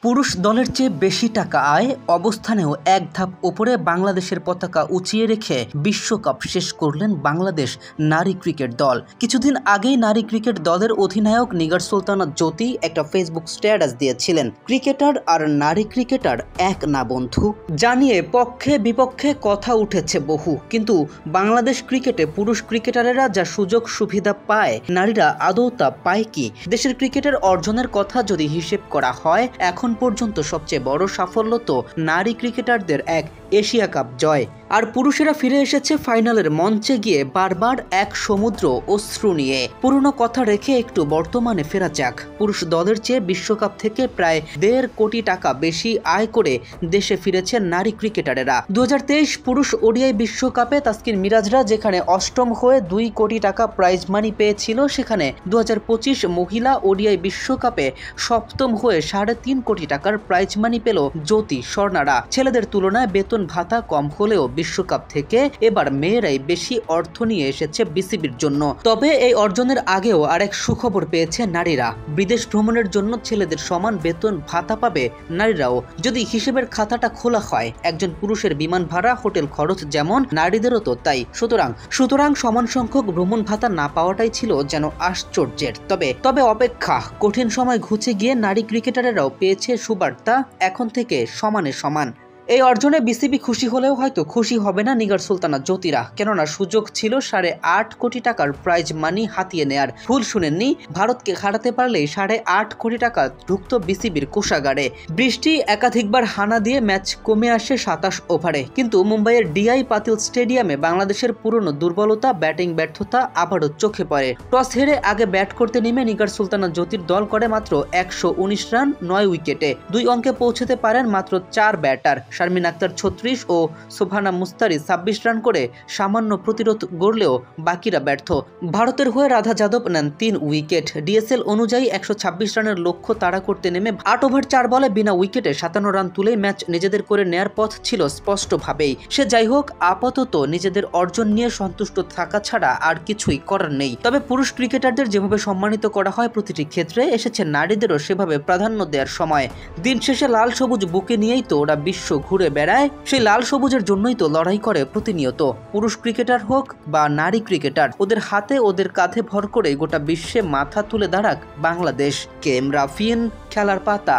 পুরুষ দলের চেয়ে বেশি টাকা আয়, অবস্থানেও এক ধাপ ওপরে বাংলাদেশের পতাকা উঁচিয়ে রেখে বিশ্বকাপ শেষ করলেন বাংলাদেশ নারী ক্রিকেট দল। কিছুদিন আগেই নারী ক্রিকেট দলের অধিনায়ক নিগার সুলতানা জ্যোতি একটা ফেসবুক স্ট্যাটাস দিয়েছিলেন, ক্রিকেটার আর নারী ক্রিকেটার এক না বন্ধু। জানিয়ে পক্ষে বিপক্ষে কথা উঠেছে বহু, কিন্তু বাংলাদেশ ক্রিকেটে পুরুষ ক্রিকেটারেরা যা সুযোগ সুবিধা পায়, নারীরা আদৌ তা পায় কি? দেশের ক্রিকেটের অর্জনের কথা যদি হিসেব করা হয়, এখন পর্যন্ত সবচেয়ে বড় সাফল্য তো নারী ক্রিকেটারদের এক এশিয়া কাপ জয়। আর পুরুষেরা ফিরে এসেছে ফাইনালের মঞ্চে গিয়ে বারবার এক সমুদ্র অশ্রু নিয়ে। পুরনো কথা রেখে একটু বর্তমানে ফেরা যাক। পুরুষ দলের চেয়ে বিশ্বকাপ থেকে প্রায় 1.5 কোটি টাকা বেশি আয় করে দেশে ফিরেছে নারী ক্রিকেটারেরা। 2023 পুরুষ ওডিআই বিশ্বকাপে তাসকিন মিরাজরা যেখানে অষ্টম হয়ে 2 কোটি টাকা প্রাইজ মানি পেয়েছিল, সেখানে 2025 মহিলা ওডিআই বিশ্বকাপে সপ্তম হয়ে 3.5 কোটি টাকার প্রাইজ মানি পেল জ্যোতি স্বর্ণারা। ছেলেদের তুলনায় বেতন ভাতা কম হলেও বিশ্বকাপ থেকে এবার মেয়েরাই বেশি অর্থ নিয়ে এসেছে বিসিবির জন্য। তবে এই অর্জনের আগেও আরেক সুখবর পেয়েছে নারীরা। বিদেশ ভ্রমণের জন্য ছেলেদের সমান বেতন ভাতা পাবে নারীরাও, যদি হিসেবের খাতাটা খোলা হয়। একজন পুরুষের বিমান ভাড়া, হোটেল খরচ যেমন, নারীদেরও তো তাই। সুতরাং সমান সংখ্যক ভ্রমণ ভাতা না পাওয়াটাই ছিল যেন আশ্চর্যের। তবে অপেক্ষা কঠিন সময় ঘুচে গিয়ে নারী ক্রিকেটারেরাও পেয়েছে সুবার্তা, এখন থেকে সমানে সমান। এই অর্জনে বিসিবি খুশি হলেও হয়তো খুশি হবে না নিগার সুলতানা জ্যোতিরা, কেননা সুযোগ ছিল 8.5 কোটি টাকার প্রাইজ মানি হাতিয়ে নেয়ার। ভুল শুনেননি, ভারতকে হারাতে পারলেই 8.5 কোটি টাকা ঢুকত বিসিবির কোষাগারে। বৃষ্টি একাধিকবার হানা দিয়ে ম্যাচ কমে আসে 27 ওভারে, কিন্তু মুম্বাইয়ের ডিআই পাতিল স্টেডিয়ামে বাংলাদেশের পুরনো দুর্বলতা, ব্যাটিং ব্যর্থতা আবারও চোখে পড়ে। টস হেরে আগে ব্যাট করতে নেমে নিগার সুলতানা জ্যোতির দল করে মাত্র 119 রান 9 উইকেটে। 2 অঙ্কে পৌঁছতে পারেন মাত্র 4 ব্যাটার। শারমিন আক্তার 36 ও সোভানা মুস্তারি 26 রান করে সামান্য প্রতিরোধ গড়লেও বাকিরা ব্যর্থ। ভারতের হয়ে রাধা যাদব নেন 3 উইকেট। ডিএসএল অনুযায়ী 126 রানের লক্ষ্য তাড়া করতে নেমে 8 ওভার 4 বলে বিনা উইকেটে 57 রান তুলেই ম্যাচ নিজেদের করে নেয়ার পথ ছিল স্পষ্টভাবেই। সে যাই হোক, আপাতত নিজেদের অর্জন নিয়ে সন্তুষ্ট থাকা ছাড়া আর কিছুই করার নেই। তবে পুরুষ ক্রিকেটারদের যেভাবে সম্মানিত করা হয় প্রতিটি ক্ষেত্রে, এসেছে নারীদেরও সেভাবে প্রাধান্য দেওয়ার সময়। দিন শেষে লাল সবুজ বুকে নিয়েই তো ওরা বিশ্ব ঘুরে বেড়ায়, সেই লাল সবুজের জন্যই তো লড়াই করে প্রতিনিয়ত। পুরুষ ক্রিকেটার হোক বা নারী ক্রিকেটার, ওদের হাতে ওদের কাঁধে ভর করে গোটা বিশ্বে মাথা তুলে দাঁড়াক বাংলাদেশ। কেএম রাফিন, খেলার পাতা।